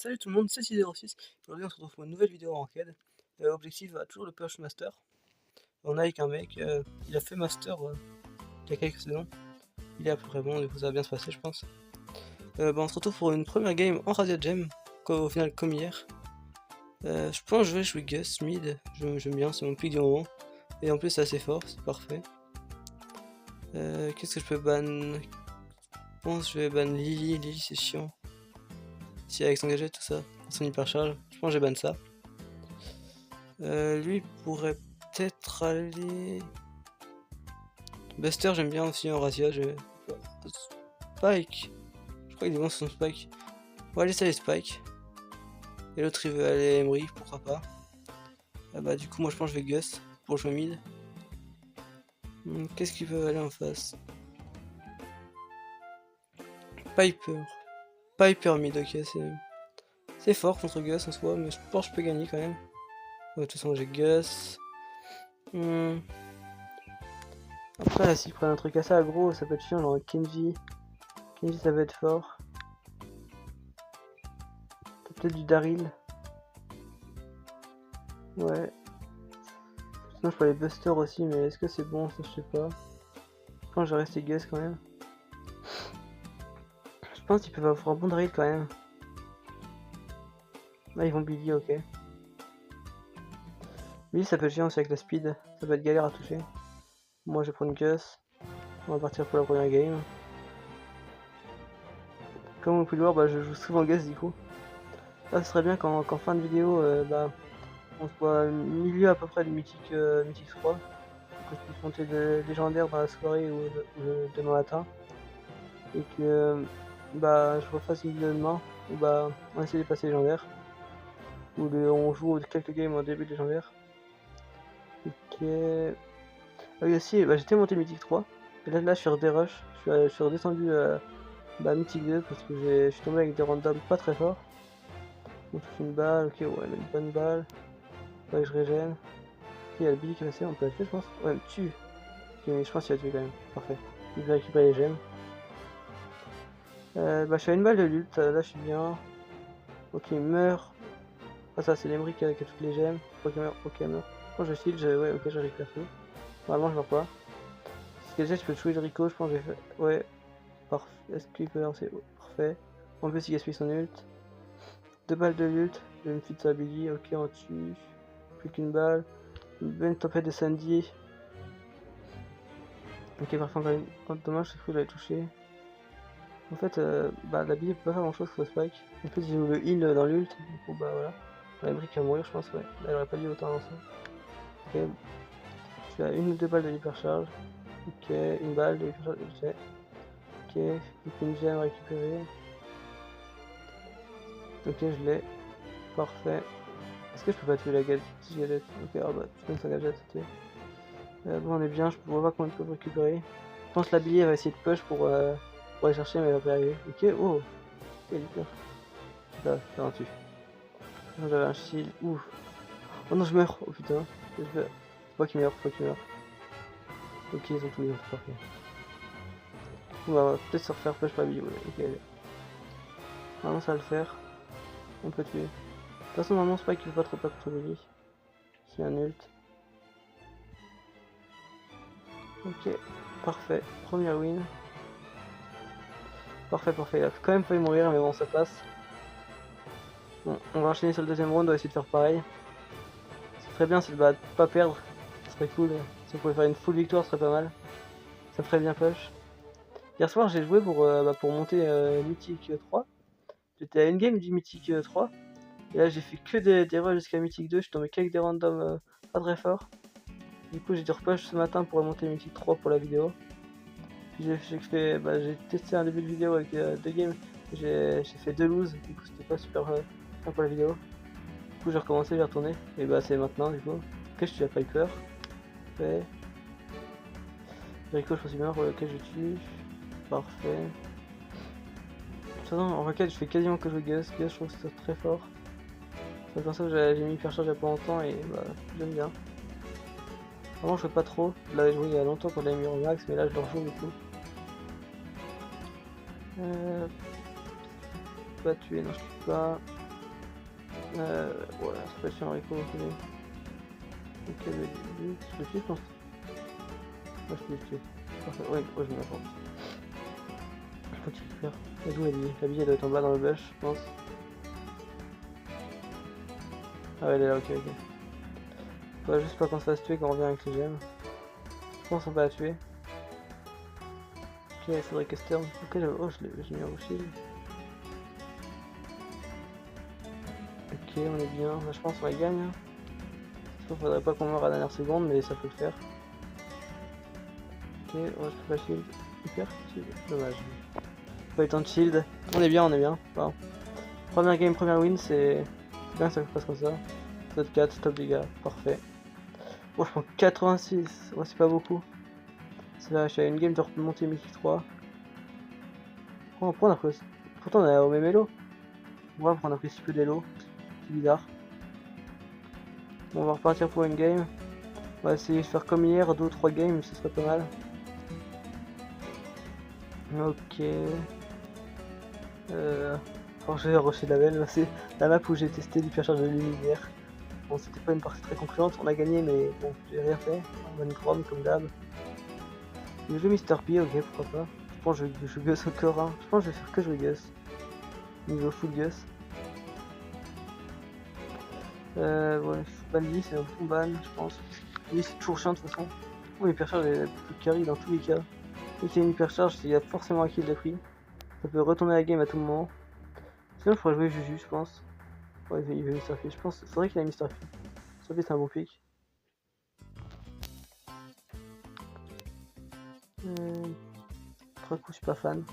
Salut tout le monde, c'est 606. Aujourd'hui on se retrouve pour une nouvelle vidéo en ranked. Objectif toujours le push master. On a avec un mec, il a fait master il y a quelques saisons. Il est à peu près bon, du coup ça va bien se passer je pense. On se retrouve pour une première game en Radio Gem, au final comme hier. Je pense que je vais jouer Gus mid, j'aime bien, c'est mon pick du moment. Et en plus c'est assez fort, c'est parfait. Qu'est-ce que je peux ban? Je pense que je vais ban Lily, Lily c'est chiant. Si avec son gadget tout ça, son hypercharge, je pense que je vais ban ça. Lui pourrait peut-être aller... Buster j'aime bien aussi en Razia, Spike, je crois qu'il est bon sur son Spike. On va laisser les Spike. Et l'autre il veut aller Emery, pourquoi pas. Ah bah du coup moi je pense que je vais Gus pour jouer mid. Qu'est-ce qu'il peut aller en face? Piper. Piper mid, ok, c'est fort contre Gus en soi, mais je pense que je peux gagner quand même. Ouais, de toute façon j'ai Gus. Après là s'ils prennent un truc assez aggro ça peut être chiant, genre Kenji. Kenji ça va être fort. Peut-être du Daryl. Ouais. Sinon je peux aller Buster aussi, mais est-ce que c'est bon ça, je sais pas. Je pense que je vais rester Gus quand même. Je pense qu'ils peuvent avoir un bon Daryl quand même. Là ils vont Billy, ok. Billy ça peut être chiant aussi avec la speed, ça peut être galère à toucher. Moi je vais prendre Gus. On va partir pour la première game. Comme on peut le voir, je joue souvent Gus du coup. Là ce serait bien qu'en fin de vidéo, on soit milieu à peu près du mythique 3. Que je puisse monter de légendaire dans la soirée ou demain matin. Et que je refasse une vidéo demain où on essaie de passer légendaire. Où on joue quelques games en début de légendaire. Ok. Ah oui aussi, j'étais monté mythique 3. Et là je suis redérush. Je suis redescendu mythique 2 parce que je suis tombé avec des randoms pas très forts. On touche une balle, ok, ouais, une bonne balle. Ouais, je régène. Ok, il y a le Billy qui est passé, on peut la tuer, je pense. Ouais, me tue. Okay, je pense qu'il va tuer quand même, parfait. Il va récupérer les gemmes. Je suis à une balle de l'ult, là je suis bien. Ok, il meurt. Ah, ça, c'est l'Emery qui a toutes les gemmes. Ok, il meurt, ok, il meurt. Quand je shield, ouais, ok, je récupère tout. Normalement, je meurs pas. Si déjà, je peux tuer le Rico, je pense que j'ai fait. Ouais, parfait. Est-ce qu'il peut lancer? Oh, parfait. En plus, il gaspille son ult. 2 balles de l'ult. Je me feed sa Billy, ok, on tue. Plus qu'une balle. Une bonne tempête de Sandy. Ok, parfois, quand même. Oh, dommage, c'est fou, j'avais touché. En fait, la Billy peut pas faire grand chose contre Spike. En fait, il joue le heal dans l'ult. Du coup, voilà. La brique va mourir, je pense, ouais. Elle aurait pas dû autant lancer. Ok. Je suis à 1 ou 2 balles de l'hypercharge. Ok, une balle de l'hypercharge. Ok, une gemme récupérée. Ok, je l'ai. Parfait. Est-ce que je peux pas tuer la gadget? Ok, je donne sa gadget, ok. Bon, on est bien, je vois pas comment ils peuvent récupérer. Je pense que la Billy va essayer de push pour aller chercher, mais elle va pas y arriver. Ok, oh! Ok, elle est pure. Ça un tue. J'avais un shield, ouf. Oh non, je meurs, oh putain. Faut pas qu'il meure, faut qu'il meure. Ok, ils ont tout parfait. On va peut-être se refaire push par la Billy, ouais, ok. Normalement, ça va le faire. On peut tuer. De toute façon, normalement, Spike il veut pas trop pas contre Billy. C'est un ult. Ok, parfait. Première win. Parfait, parfait. Il a quand même failli mourir, mais bon, ça passe. Bon, on va enchaîner sur le deuxième round, on va essayer de faire pareil. C'est très bien, c'est de pas perdre. Ce serait cool. Si on pouvait faire une full victoire, ce serait pas mal. Ça ferait bien push. Hier soir, j'ai joué pour monter Mythique 3. J'étais à une game du Mythique 3. Et là, j'ai fait que des runs jusqu'à Mythique 2. Je suis tombé qu'avec des randoms pas très forts. Du coup, j'ai dû repush ce matin pour remonter Mythique 3 pour la vidéo. Puis j'ai testé un début de vidéo avec 2 games. J'ai fait 2 loses. Du coup, c'était pas super bien pour la vidéo. Du coup, j'ai recommencé, j'ai retourné. Et c'est maintenant, du coup. Ok, je suis à Piper. Parfait. Rico, je pense qu'il meurt. Ouais, ok, je tue. Parfait. De toute façon, en raquette, je fais quasiment que jouer Gus. Gus, je trouve que c'est très fort. C'est comme ça que j'ai mis hypercharge il y a pas longtemps et j'aime bien. Vraiment, je fais pas trop. Je l'avais joué il y a longtemps quand je l'avais mis en max, mais là, je le rejoue du coup. Pas tuer, non, je tue pas. Ouais, c'est pas chiant Rico, ok. Ok, je le tue, je pense. Ouais, je peux le tuer. Parfait, ouais, je me l'attends. Faut qu'il récupère. Elle est où, Abby? Abby, elle doit être en bas dans le bush, je pense. Ah ouais, elle est là, ok, ok. Faudrait juste pas qu'on se fasse tuer quand on revient avec les gemmes. Je pense qu'on va la tuer. Ok, il faudrait que Stern. Ok, oh, je l'ai mis en shield. Ok, on est bien. Là, je pense qu'on la gagne. Hein. Faudrait pas qu'on meure à la dernière seconde, mais ça peut le faire. Ok, ouais, je peux pas shield. Hyper shield. Dommage. Pas eu le temps de shield. On est bien, on est bien. Wow. Première game, première win, c'est bien que ça se passe comme ça. Top 4, top dégâts, parfait. Bon, je prends 86. Ouais, c'est pas beaucoup. C'est là, je suis à une game de remonter Mythique 3. Oh, pourquoi on a pris... Pourtant, on est au même elo. Ouais, on a pris si peu d'élo. C'est bizarre. Bon, on va repartir pour une game. On va essayer de faire comme hier, 2 ou 3 games, ce serait pas mal. Ok. Quand j'ai rushé la belle, c'est la map où j'ai testé l'hypercharge de lumière. Bon, c'était pas une partie très concluante, on a gagné, mais bon, j'ai rien fait. One chrome comme d'hab. Le jeu Mr. P, ok, pourquoi pas. Je pense que je joue Gus encore, hein. Je pense que je vais faire que jouer Gus. Niveau full Gus. Ouais, Bandy, c'est un bon ban, je pense. Lui, c'est toujours chiant de toute façon. Oh, l'hypercharge est plus carry dans tous les cas. Dès qu'il y a une hypercharge, il y a forcément un kill de free. Ça peut retourner la game à tout moment. Sinon, je pourrais jouer Juju, je pense. Ouais, il veut Mr. P, je pense. C'est vrai qu'il a Mr. P. Mr. P, c'est un bon pick. Traku, je suis pas fan.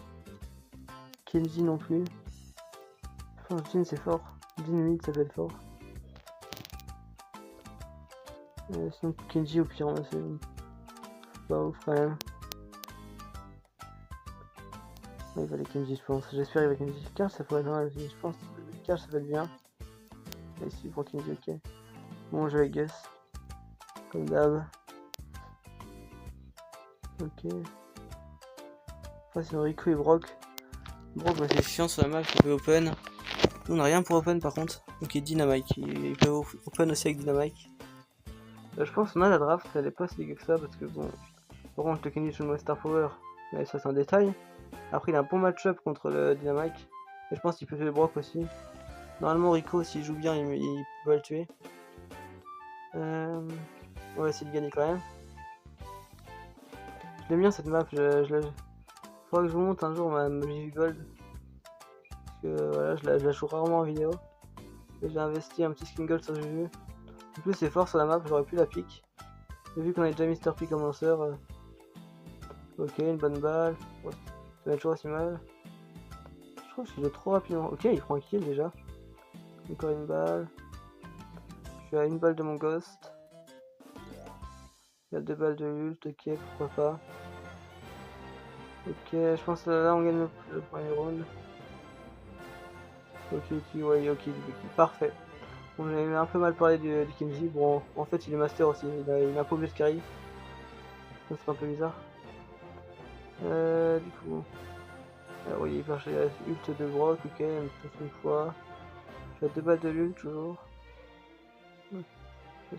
Kenji non plus. Je pense que Jin c'est fort. Jin mid ça peut être fort. Sinon Kenji au pire, c'est pas ouf quand même. Ouais, il va aller Kenji je pense. J'espère qu'il va Kenji. Car ça pourrait être mal aussi. Je pense que Car ça va être bien. Et si pour Kenji, ok. Bon je vais Gus. Comme d'hab. Ok. Enfin sinon Rico et Brock. Brock bah, c'est chiant sur la map, il peut open. Nous on a rien pour open par contre. Ok Dynamite, il peut open aussi avec Dynamite. Je pense qu'on a la draft, elle est pas si dégueu que ça parce que bon. Par contre le Kenji joue le Star Power, mais ça c'est un détail. Après il a un bon match-up contre le Dynamite. Et je pense qu'il peut tuer Brock aussi. Normalement Rico s'il joue bien il peut le tuer. On va essayer de gagner quand même. Je l'aime bien cette map, faudra que je vous montre un jour ma J Gold. Parce que voilà, je la joue rarement en vidéo. Et j'ai investi un petit skin gold sur Juju. En plus c'est fort sur la map, j'aurais pu la pick. Mais vu qu'on a déjà Mr. P comme lanceur. Ok, une bonne balle. Ouais, ça va être toujours aussi mal. Je trouve que je joue trop rapidement. Ok, il prend un kill déjà. Encore une balle. Je suis à une balle de mon ghost. Il y a 2 balles de ult, ok, pourquoi pas. Ok, je pense que là on gagne le premier round. Ok, ouais, ok, parfait. Bon, j'avais un peu mal parlé du Kenji. Bon, en fait, il est master aussi. Il a un peu oublié de carry. Ça, c'est un peu bizarre. Du coup. Oui, il va chercher ult de Brock, ok, il me touche une fois. J'ai 2 balles de ult toujours.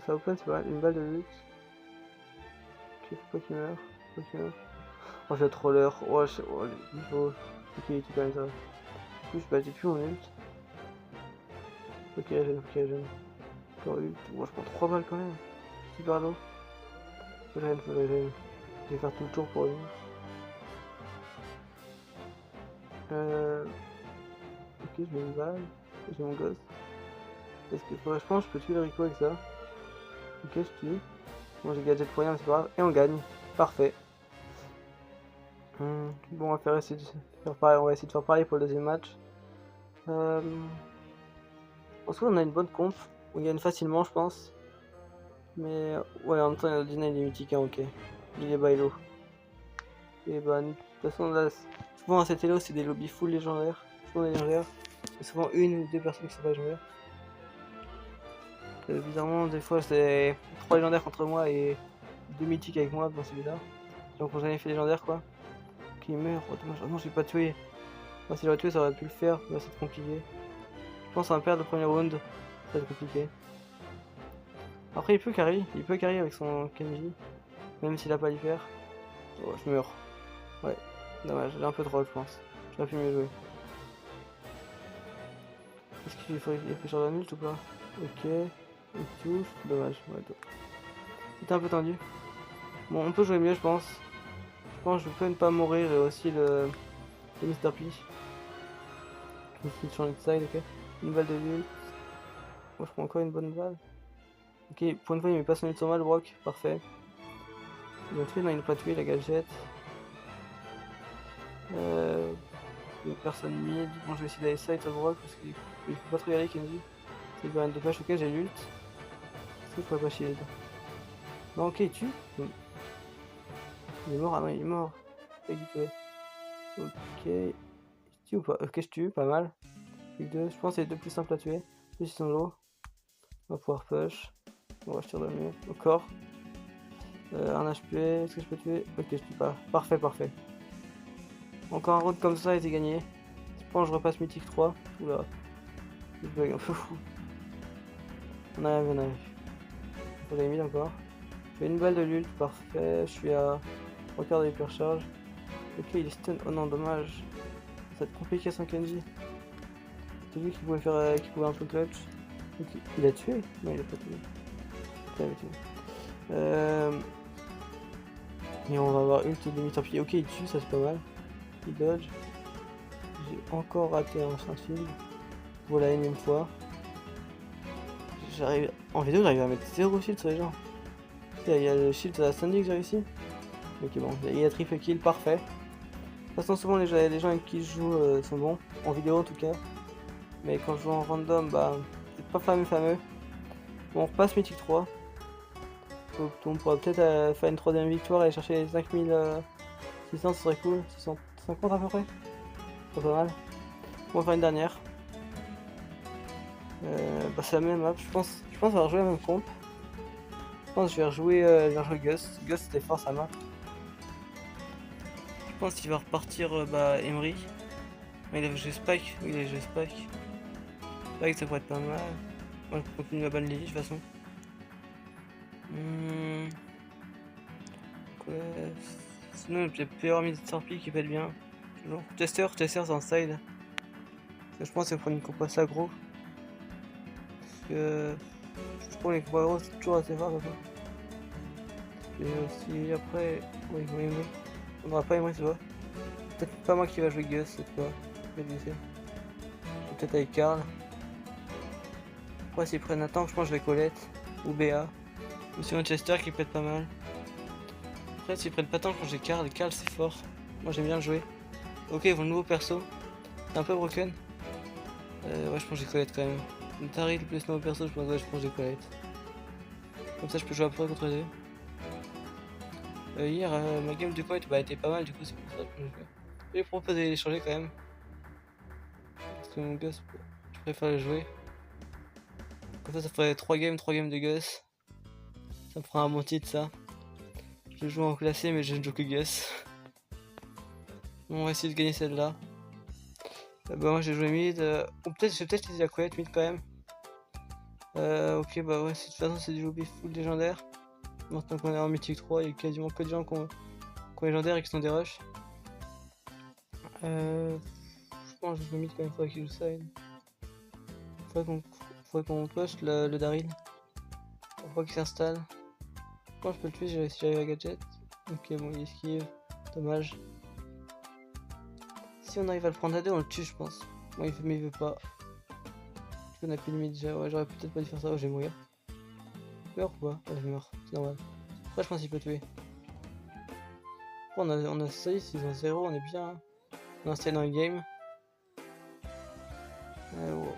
Ça open, c'est pas mal, une balle de ult. Ok, faut pas qu'il meure. Faut pas qu'il meure. Oh, j'ai troller. Oh, il faut. Ok, il tue quand même ça. Du coup, j'ai plus mon ult. Ok, j'aime. Encore ult. Bon, je prends 3 balles quand même. Super low. Faut que j'aime. Je vais faire tout le tour pour lui. Ok, je mets une balle. J'ai mon ghost. Est-ce que je pense que je peux tuer le Rico avec ça? Ok, je tue. Bon, j'ai gadget pour rien, mais c'est pas grave. Et on gagne. Parfait. Bon, on va essayer de faire pareil. On va essayer de faire pareil pour le deuxième match. En soi, on a une bonne comp. On gagne facilement, je pense. Mais ouais, en même temps, Dina il est mythique, hein, ok. Il est bailo. Et bah, de toute façon, là, souvent à cet elo, c'est des lobbies full légendaires. Souvent légendaires. Et souvent une ou deux personnes qui sont pas légendaires. Bizarrement, des fois, c'est 3 légendaires contre moi et 2 mythiques avec moi, bon, c'est bizarre. Donc, on jamais fait légendaire, quoi. Ok, il meurt. Oh, dommage. Oh non, j'ai pas tué. Moi, si j'aurais tué, ça aurait pu le faire. Là, c'est compliqué. Je pense qu'on va perdre le premier round. Ça va être compliqué. Après, il peut carry avec son Kenji, même s'il a pas l'hyper. Oh, je meurs. Ouais, dommage, j'ai un peu trop, je pense. J'aurais pu mieux jouer. Est-ce qu'il faut faire la ult ou pas? Ok, il touche, dommage. Ouais, c'était un peu tendu. Bon, on peut jouer mieux, je pense. Je pense que je peux ne pas mourir et aussi le Mr. P. Je me suis changé de side, ok. Une balle de l'ult. Moi, je prends encore une bonne balle. Ok, pour une fois, il met pas son ult sur mal, Brock. Parfait. Il va tuer, non, il n'a pas tué, la gâchette. Une personne mid. Bon, je vais essayer d'aller side sur Brock parce qu'il peut pas trop y aller, Kenji. C'est une de flash, ok, j'ai l'ult. Est-ce que je pourrais pas shield? Non, ok, il tue. Il est mort, ah non, il est mort. Ok, il tue ou pas? Ok, je tue, pas mal. Je pense que c'est les deux plus simples à tuer. Plus ils sont low. On va pouvoir push. On va je tire de mieux. Au corps. Un HP, est-ce que je peux tuer? Ok, je tue pas. Parfait, parfait. Encore un round comme ça et c'est gagné. Je pense que je repasse Mythique 3. Oula. Je bug un peu fou. On arrive, on arrive. On l'a mis encore. J'ai une balle de l'ult, parfait. Je suis à 3 quarts de l'hypercharge. Ok, il est stun. Oh non, dommage. Ça va être compliqué sans Kenji. J'ai vu qu'il pouvait faire qu'il pouvait un peu clutch. Okay. Il a tué? Non, il a pas tué. Il avait tué. Et on va avoir ult de Mr. P. Ok, il tue, ça c'est pas mal. Il dodge. J'ai encore raté un field. Pour la énième fois. J'arrive. En vidéo, j'arrive à mettre 0 shield sur les gens. Il y a le shield de la Sandy que j'ai réussi. Ok, bon, il y a triple kill, parfait. De toute façon, souvent les gens avec qui je joue sont bons. En vidéo en tout cas. Mais quand je joue en random, bah, c'est pas fameux. Bon, on repasse Mythique 3. Donc, on pourra peut-être faire une troisième victoire et chercher les 5600, ce serait cool. 650 à peu près. C'est pas mal. On va faire une dernière. Bah, c'est la même map. Je pense avoir joué la même comp. Je pense que je vais rejouer Gust. Gust c'était fort sa map. Je pense qu'il va repartir Emery. Mais il a joué Spike. Oui, il a joué Spike. Spike ça pourrait être pas mal. Moi je continue la ban Lily de toute façon. Sinon il peut y avoir Mr. P qui peut être bien. Toujours. Chester c'est en side. Parce que je pense qu'il va prendre une compo assez aggro. Parce que je trouve les combos aggro c'est toujours assez fort. Et aussi après. Oui, Emery. On n'aura pas Emery c'est vrai. Peut-être pas moi qui va jouer Gus cette fois. Je vais laisser. Je vais peut-être avec Karl. Après s'ils prennent un tank, je pense que je vais Colette ou BA. Ou sinon Chester qui peut être pas mal. Après s'ils prennent pas tank, je pense que j'ai Karl. Karl c'est fort. Moi j'aime bien le jouer. Ok, ils vont le nouveau perso. C'est un peu broken. Ouais, je pense que j'ai Colette quand même. Daryl plus nouveau perso, je pense que j'ai Colette. Comme ça je peux jouer à peu près contre eux. Hier, ma game de Colette était pas mal, du coup c'est pour ça que je vais proposer d'échanger quand même. Parce que mon Gus, je préfère le jouer. Comme ça ferait 3 games de Gus. Ça me fera un bon titre ça. Je joue en classé mais je ne joue que Gus. Bon, on va essayer de gagner celle-là. Bah moi j'ai joué mid. Ou peut-être je vais peut-être essayer la Colette mid quand même. Ok bah ouais, de toute façon c'est du lobby full légendaire. Maintenant qu'on est en mythique 3, il y a quasiment que des gens qui ont légendaire et qui sont des rushs. Je pense que je joue mid quand même, faudrait qu'il joue side. Faudrait qu'on push le Daryl. Pour pas qu'il s'installe. Je pense que je peux le tuer si j'arrive à gadget. Ok bon il esquive. Dommage. Si on arrive à le prendre à deux, on le tue je pense. Bon mais il veut pas. On a plus de mid déjà. Ouais, j'aurais peut-être pas dû faire ça. Oh, je vais mourir. Je meurs ou pas? Ouais, je meurs. C'est normal. Après je pense qu'il peut tuer. Après, on a 6, ils ont 0, on est bien. Hein. On est installé dans le game. Wow.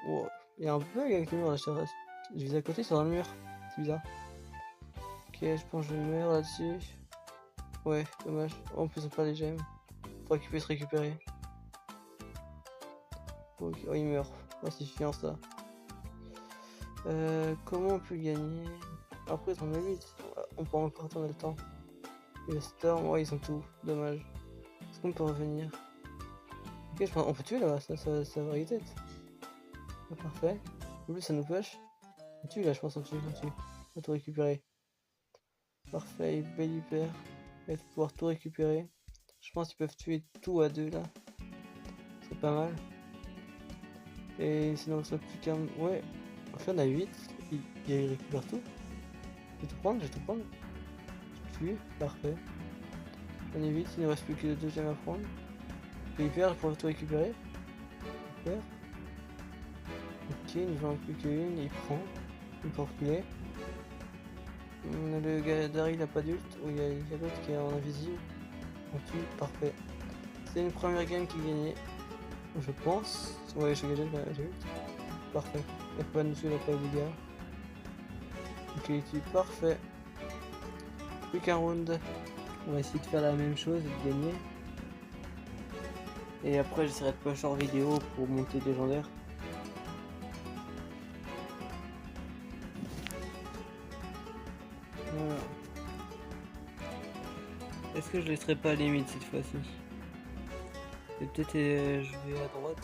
Wow. Il y a un bug avec le mur là, je vise à côté sur dans le mur. C'est bizarre. Ok, je pense que je meurs là-dessus. Ouais, dommage. Oh, en plus on perd les gemmes. Faudrait qu'il puisse récupérer. Ok, oh il meurt. Oh, c'est chiant ça. Comment on peut gagner? Après ils ont 8. On peut encore attendre le temps. Et le Storm, ouais ils ont tout. Dommage. Est-ce qu'on peut revenir? Ok, je pense on peut tuer là-bas, ça va reset. Ah, parfait. En plus ça nous push. On tue là je pense, on tue. On va tout récupérer. Parfait, bel hyper. Il va pouvoir tout récupérer. Je pense qu'ils peuvent tuer tout à 2 là. C'est pas mal. Et sinon on ne plus qu'un. Ouais. En fait on a 8. Il récupère tout. Je vais tout prendre, Je tue, parfait. On est 8, il ne reste plus que le deuxième à prendre. Il perd pour tout récupérer. Super. Ok, il ne en plus qu'une, il prend. Il peut reculer. Le gars Daryl n'a pas d'ult. Il y a l'autre qui est en invisible. On tue, parfait. C'est une première game qui est gagnée. Je pense. Ouais, j'ai gagné l'ult. Parfait. Il n'y a pas de monsieur, il n'a pas de dégâts. Ok, il tue, parfait. Plus qu'un round. On va essayer de faire la même chose et de gagner. Et après j'essaierai de push en vidéo pour monter légendaire. Voilà. Est-ce que je laisserai pas limite cette fois-ci? Et peut-être je vais à droite.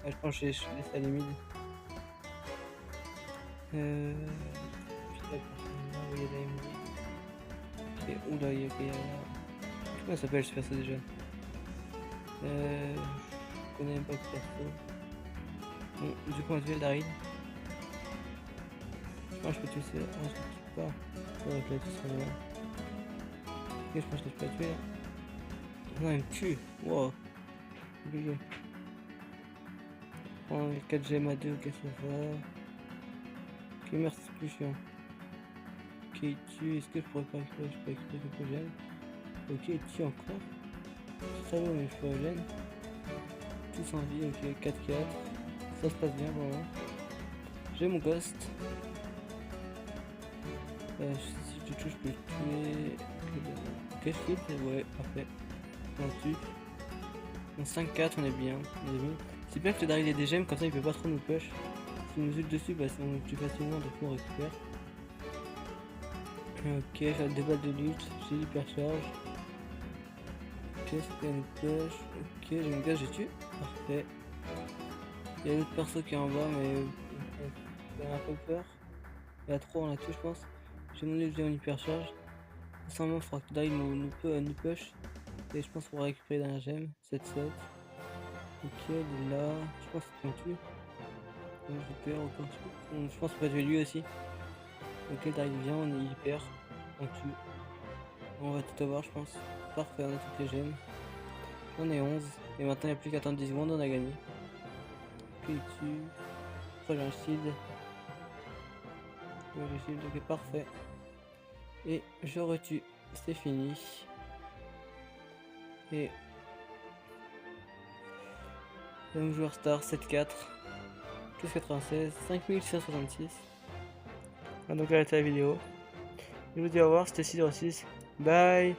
Ah, je pense que je laisse la limite. Je sais pas où il y a la limite. Ok, oula, il y a comment ça s'appelle ce perso déjà? Je connais même pas ce perso. Bon, du coup on va tuer Daryl. Je pense que tu sais. Ah, je ne tue pas. Ouais, là, tu seras là. Ok, je pense que je peux la tuer là. Non, il me tue. Wow. Obligé. Prends les 4 gemmes à 2, ok, ça va. Ok, merci, c'est plus chiant. Ok, il tue. Est-ce que je pourrais pas récupérer? Je peux récupérer quelques gemmes. Ok, il tue encore. Ça va, mais je suis à gemme. Tous en vie, ok, 4-4. Ça se passe bien pour moi. J'ai mon ghost. Si je te touche, je peux tuer. Ok, je kill, ouais, parfait. On tue. En 5-4, on est bien. C'est bien que le Daryl ait des gemmes, comme ça il peut pas trop nous push. Si nous ult dessus, bah on le tue facilement, donc on récupère. Ok, j'ai 2 balles de lutte, j'ai l'hypercharge. Ok, c'est une push. Ok, j'ai une gage, j'ai tué. Parfait. Il y a l'autre perso qui est en bas, mais il a un peu peur. Il y a 3, on l'a tué, je pense. J'ai mon ult, j'ai mon hypercharge. Sincèrement, il faudra que Daryl nous push. Et je pense qu'on va récupérer dans la gemme. 7-7. Ok, il est là. Je pense qu'on tue. Je perds encore. Je pense qu'on va tuer lui aussi. Ok, Daryl vient, on est hyper. On tue. On va tout avoir, je pense. Parfait, on a toutes les gemmes. On est 11. Et maintenant, il n'y a plus qu'à attendre 10 secondes, on a gagné. Puis il tue. Après, j'ai un shield. Le shield, ok, parfait. Et je retue. C'est fini. Et le joueur star 7-4. Plus 96. 5666. Donc là, c'est la vidéo. Je vous dis au revoir, c'était 606. Bye.